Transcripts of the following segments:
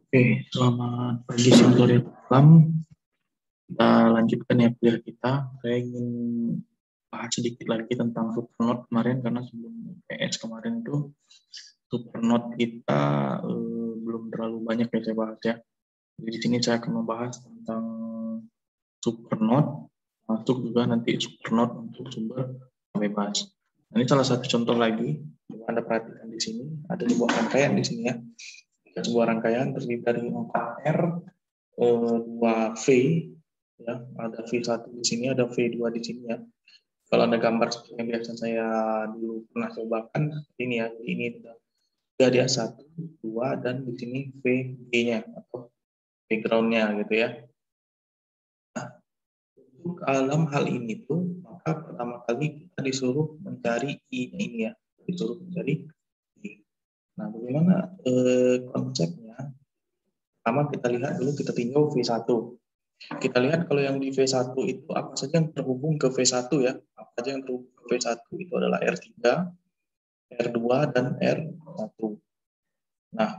Oke, selamat pagi, siang, sore, malam. Kita lanjutkan ya kuliah kita. Saya ingin bahas sedikit lagi tentang supernode kemarin, karena sebelum PS kemarin itu supernode kita belum terlalu banyak yang saya bahas ya. Jadi di sini saya akan membahas tentang supernode, masuk juga nanti supernode untuk sumber bebas. Nah, ini salah satu contoh lagi. Coba Anda perhatikan di sini, ada sebuah rangkaian di sini ya. Ada sebuah rangkaian terdiri dari 4R, 2V, ya, ada V1 di sini, ada V2 di sini ya. Kalau ada gambar seperti yang biasa saya dulu pernah cobakan, ini ya, ini ada dia 1, 2, dan di sini VG-nya atau background-nya gitu ya. Nah, untuk dalam hal ini tuh, maka pertama kali kita disuruh mencari I-nya ini ya, disuruh mencari I. Nah, bagaimana konsepnya? Pertama kita lihat dulu, kita tinjau V1. Kita lihat kalau yang di V1 itu apa saja yang terhubung ke V1 ya. Apa saja yang terhubung ke V1 itu adalah R3, R2, dan R1. Nah,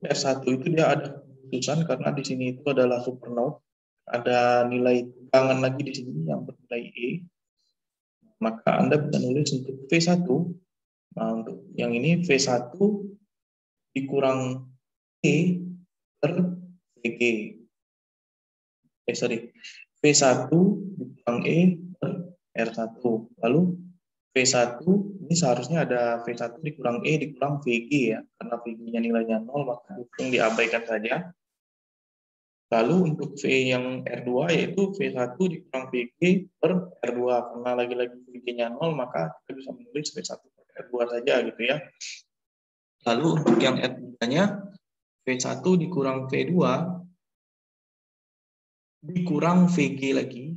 R1 itu dia ada khususan karena di sini itu adalah supernode. Ada nilai tegangan lagi di sini yang bernilai E. Maka Anda bisa nulis untuk V1. Nah, untuk yang ini V1 dikurang E per VG. V1 dikurang E per R1. Lalu V1 ini seharusnya ada V1 dikurang E dikurang VG ya. Karena VG-nya nilainya 0, maka itu diabaikan saja. Lalu untuk V yang R2 yaitu V1 dikurang VG per R2. Karena lagi-lagi VG-nya 0, maka kita bisa menulis V1 per R2 saja gitu ya. Lalu untuk yang R3-nya V1 dikurang V2 dikurang VG lagi.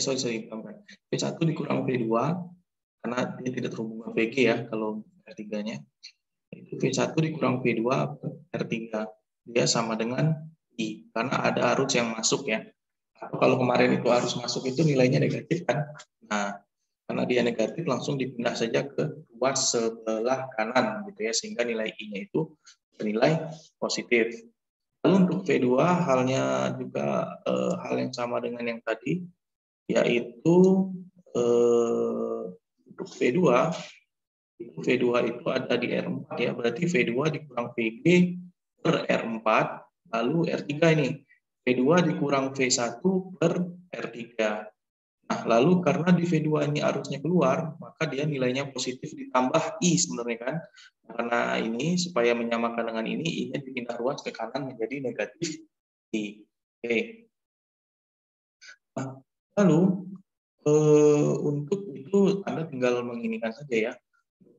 V1 dikurang V2 karena dia tidak terhubung dengan VG ya kalau R3-nya. Itu V1 dikurang V2 per R3. Dia sama dengan I karena ada arus yang masuk ya. Kalau kemarin itu arus masuk itu nilainya negatif kan. Nah, karena dia negatif langsung dipindah saja ke ruas sebelah kanan gitu ya, sehingga nilai I-nya itu bernilai positif. Lalu untuk V2 halnya juga hal yang sama dengan yang tadi, yaitu untuk V2 itu ada di R4 ya, berarti V2 dikurang VG per R4, lalu R3 ini V2 dikurang V1 per R3. Nah, lalu karena di V2 ini arusnya keluar, maka dia nilainya positif ditambah I sebenarnya kan. Karena ini supaya menyamakan dengan ini, I-nya dipindah ruas ke kanan menjadi negatif I. Oke. Nah, lalu untuk itu Anda tinggal menginikan saja ya.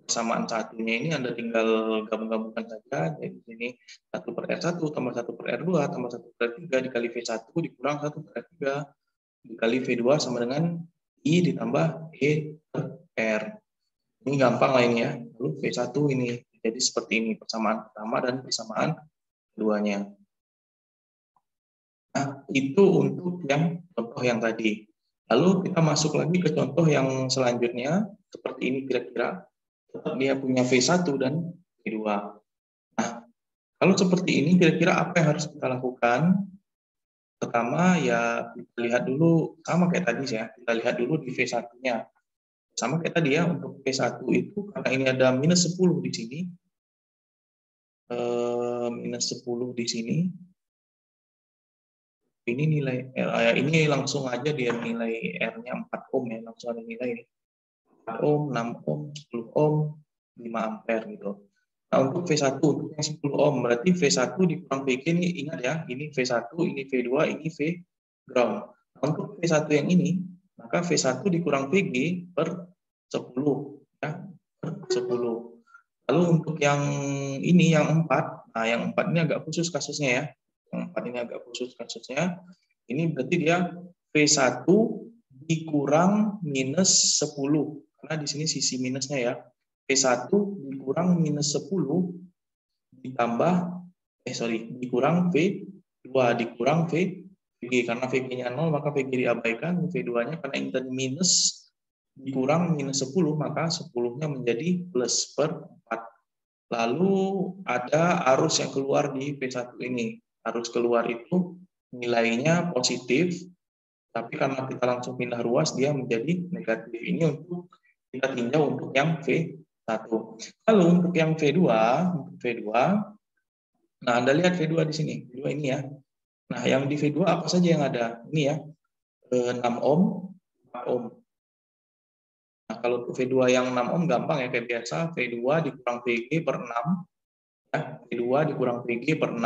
Persamaan satunya ini Anda tinggal gabung-gabungkan saja. Jadi di sini 1 per R1 tambah 1 per R2 tambah 1 per R3 dikali V1 dikurang 1 per R3 dikali V2 sama dengan I ditambah E per R. Ini gampang lah ini ya. Lalu V1 ini. Jadi seperti ini persamaan pertama dan persamaan keduanya. Nah, itu untuk yang contoh yang tadi. Lalu kita masuk lagi ke contoh yang selanjutnya. Seperti ini kira-kira. Tetap dia punya V1 dan V2. Nah, kalau seperti ini kira-kira apa yang harus kita lakukan? Pertama ya kita lihat dulu, sama kayak tadi ya, kita lihat dulu di V1-nya. Sama kayak tadi ya, untuk V1 itu karena ini ada minus 10 di sini. Minus 10 di sini. Ini nilai R, ini langsung aja dia nilai R-nya 4 ohm ya, langsung ada nilai ini. 4 ohm, 6 ohm, 10 ohm, 5 ampere gitu. Nah, untuk V1, untuk yang 10 ohm, berarti V1 dikurang VG ini, ingat ya, ini V1, ini V2, ini V ground. Nah, untuk V1 yang ini, maka V1 dikurang VG per 10, ya, per 10. Lalu untuk yang ini, yang 4, nah yang 4 ini agak khusus kasusnya ya. Yang 4 ini agak khusus kasusnya. Ini berarti dia V1 dikurang minus 10. Karena di sini sisi minusnya ya. V1 dikurang minus 10 ditambah, dikurang V2 dikurang VG. Karena VG-nya 0, maka VG diabaikan. V2-nya karena ini tadi minus dikurang minus 10, maka 10-nya menjadi plus per 4. Lalu ada arus yang keluar di V1 ini. Arus keluar itu nilainya positif, tapi karena kita langsung pindah ruas, dia menjadi negatif. Ini untuk kita tinjau untuk yang V1. Lalu untuk yang V2, nah Anda lihat V2 di sini, V2 ini ya. Nah yang di V2 apa saja yang ada? Ini ya, 6 ohm, 4 ohm. Nah kalau untuk V2 yang 6 ohm gampang ya, kayak biasa, V2 dikurang VG per 6, ya, V2 dikurang VG per 6,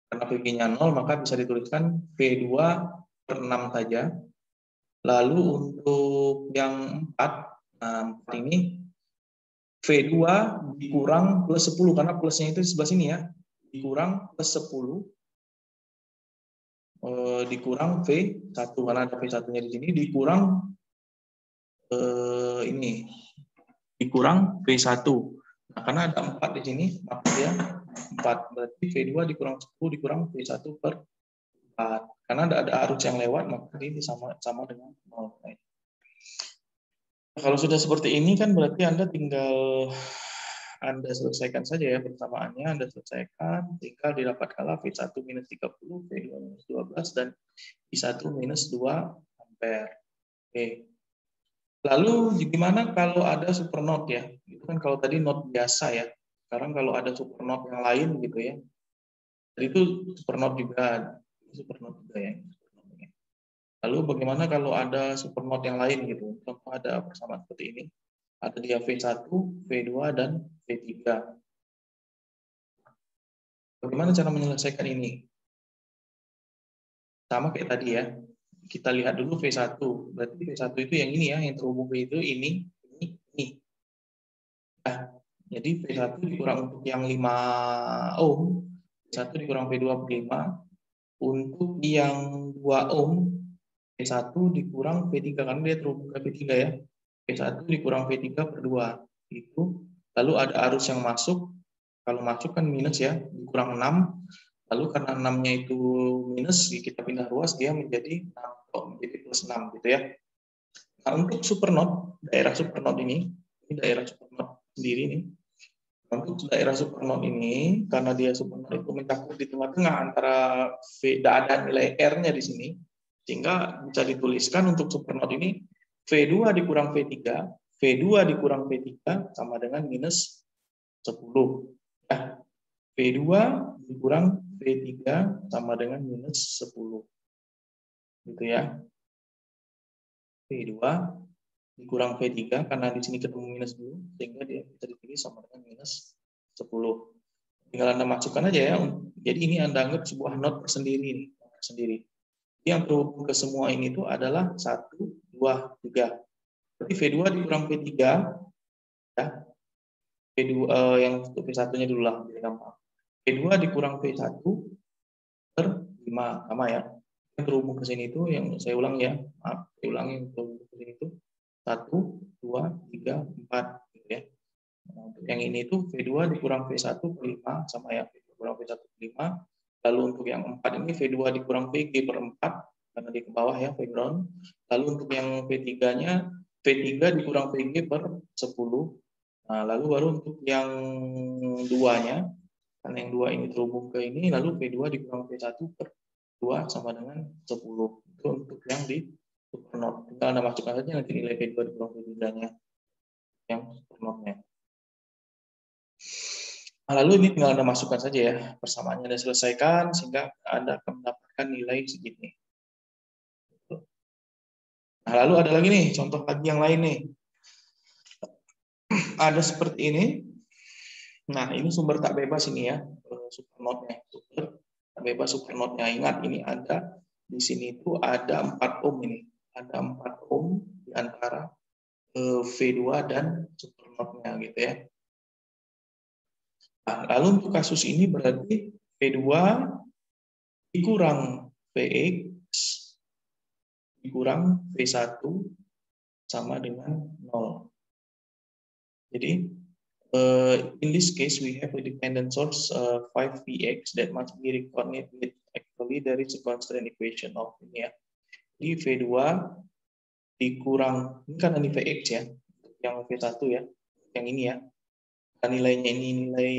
karena VG-nya 0, maka bisa dituliskan V2 per 6 saja. Lalu untuk yang 4, nah 4 ini V2 dikurang plus 10, karena plusnya itu di sebelah sini ya, dikurang plus 10, dikurang V1, karena ada V1-nya di sini, dikurang ini, dikurang V1. Nah, karena ada 4 di sini, maka dia 4. Berarti V2 dikurang 10 dikurang V1 per 4. Karena ada arus yang lewat, maka ini sama dengan 0. Kalau sudah seperti ini kan berarti Anda tinggal Anda selesaikan saja ya persamaannya, Anda selesaikan, tinggal didapatkanlah V1 minus 30, V2 minus 12, dan V1 minus 2 ampere. Oke. Lalu gimana kalau ada supernode ya? Itu kan kalau tadi node biasa ya. Sekarang kalau ada supernode yang lain gitu ya. Jadi itu supernode juga ya. Lalu bagaimana kalau ada supernode yang lain gitu? Contoh ada persamaan seperti ini. Ada dia V1, V2, dan V3. Bagaimana cara menyelesaikan ini? Sama kayak tadi ya. Kita lihat dulu V1. Berarti V1 itu yang ini ya, yang terhubung ke itu ini. Nah, jadi V1 dikurang untuk yang 5 ohm, V1 dikurang V2 per 5. Untuk yang 2 ohm, V1 dikurang V3, karena dia terhubung ke V3 ya. V1 dikurang V3 per 2. Itu. Lalu ada arus yang masuk. Kalau masuk kan minus ya, dikurang 6. Lalu karena 6-nya itu minus, kita pindah ruas, dia menjadi 6, menjadi plus 6 gitu ya. Nah, untuk supernode, daerah supernode ini daerah supernode sendiri nih. Untuk daerah supernode ini, karena dia supernode itu mencakup di tengah-tengah antara ada nilai R-nya di sini, sehingga bisa dituliskan untuk supernode ini V2 dikurang V3, V2 dikurang V3 sama dengan minus 10. Nah, V2 dikurang V3 sama dengan minus 10. Gitu ya. V2 dikurang V3, karena di sini ketemu minus dulu, sehingga dia bisa dipilih sama dengan minus 10. Tinggal Anda masukkan aja ya. Jadi ini Anda anggap sebuah node tersendiri. Yang terhubung ke semua ini itu adalah 1, 2, 3. Berarti V2 dikurang V3, ya. V2, yang untuk V1-nya dulu lah, biar gampang. V2 dikurang V1 per 5, sama ya. Yang terhubung ke sini itu, yang saya ulang ya, maaf, saya ulang yang terhubung ke sini itu 1, 2, 3, 4, gitu ya. Nah, untuk yang ini itu V2 dikurang V1 per 5, sama ya, dikurang V1 per 5. Lalu untuk yang 4 ini V2 dikurang VG per 4, karena di ke bawah ya, background. Lalu untuk yang V3-nya, V3 dikurang VG per 10. Nah, lalu baru untuk yang 2-nya, karena yang 2 ini terhubung ke ini, lalu V2 dikurang V1 per 2 sama dengan 10. Itu untuk yang di supernode. Tinggal Anda masukkan saja nanti nilai V2 dikurang V3-nya, yang supernode-nya. Nah, lalu ini tinggal Anda masukkan saja ya, persamaannya Anda selesaikan, sehingga Anda akan mendapatkan nilai segini. Nah, lalu ada lagi nih, contoh lagi yang lain nih. Ada seperti ini. Nah, ini sumber tak bebas ini ya, supernode-nya. Sumber tak bebas supernode-nya. Ingat, ini ada di sini itu ada 4 ohm ini. Ada 4 ohm di antara V2 dan supernode-nya gitu ya. Nah, lalu untuk kasus ini berarti V2 dikurang Vx dikurang V1 sama dengan 0. Jadi, in this case, we have a dependent source 5Vx that must be recorded with, actually there is a constant equation of ini ya. Jadi V2 dikurang, ini kan ini Vx ya, yang V1 ya, yang ini ya. nilainya ini nilai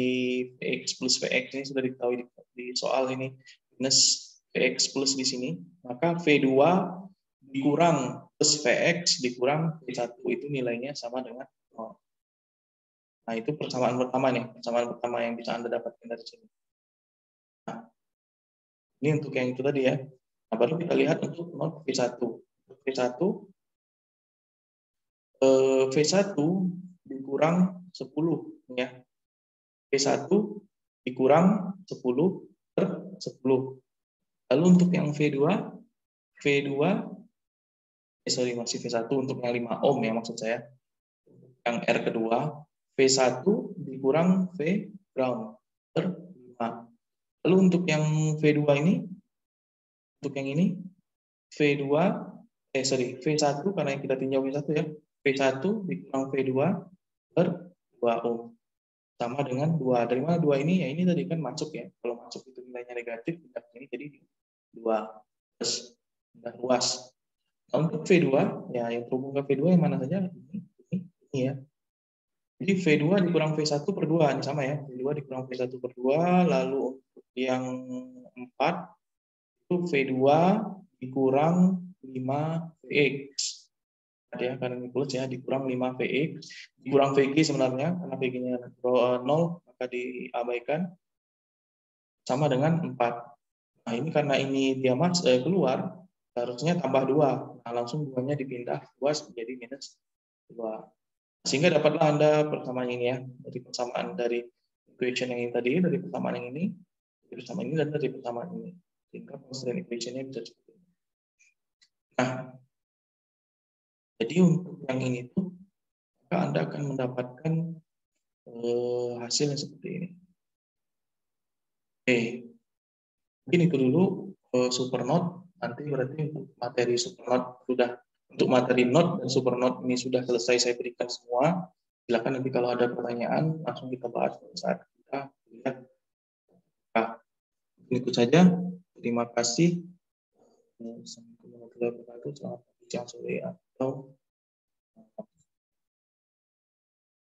Vx plus Vx ini sudah diketahui di soal ini, minus Vx plus di sini, maka V2 dikurang plus Vx dikurang V1 itu nilainya sama dengan 0. Nah, itu persamaan pertama nih, persamaan pertama yang bisa Anda dapatkan dari sini. Nah, ini untuk yang itu tadi ya. Nah, baru kita lihat untuk not V1. V1 V1 dikurang 10 ya. V1 dikurang 10 per 10. Lalu untuk yang V2 masih V1 untuk yang 5 ohm ya maksud saya. Yang R kedua, V1 dikurang V ground per 5. Lalu untuk yang V2 ini, untuk yang ini, V1 karena yang kita tinjau V1 ya, V1 dikurang V2 per 2 ohm. Sama dengan 2. Dari mana 2 ini? Ya ini tadi kan masuk ya. Kalau masuk itu nilainya negatif, ini jadi 2. Terus udah luas. Nah, untuk V2, ya yang terhubung ke V2 yang mana saja? Ini ya. Jadi V2 dikurang V1 per 2, ini sama ya. V2 dikurang V1 per 2, lalu untuk yang 4, itu V2 dikurang 5Vx. Ya, karena ini plus ya, dikurang 5Vx, dikurang Vg sebenarnya, karena Vg-nya 0, maka diabaikan, sama dengan 4. Nah, ini karena ini dia keluar, harusnya tambah 2. Nah, langsung 2-nya dipindah, 2 menjadi minus 2. Sehingga dapatlah Anda persamaan ini ya, dari persamaan dari equation yang ini tadi, dari persamaan yang ini, dari persamaan ini, dan dari persamaan ini. Sehingga constraint equation-nya bisa seperti ini. Nah, jadi untuk yang ini tuh, maka Anda akan mendapatkan hasil yang seperti ini. Oke, mungkin itu dulu supernode. Nanti berarti untuk materi supernode sudah, untuk materi node dan supernode ini sudah selesai saya berikan semua. Silakan nanti kalau ada pertanyaan langsung kita bahas pada saat kita lihat. Nah, itu saja. Terima kasih. Assalamualaikum warahmatullahi wabarakatuh. Selamat pagi, siang, sore, atau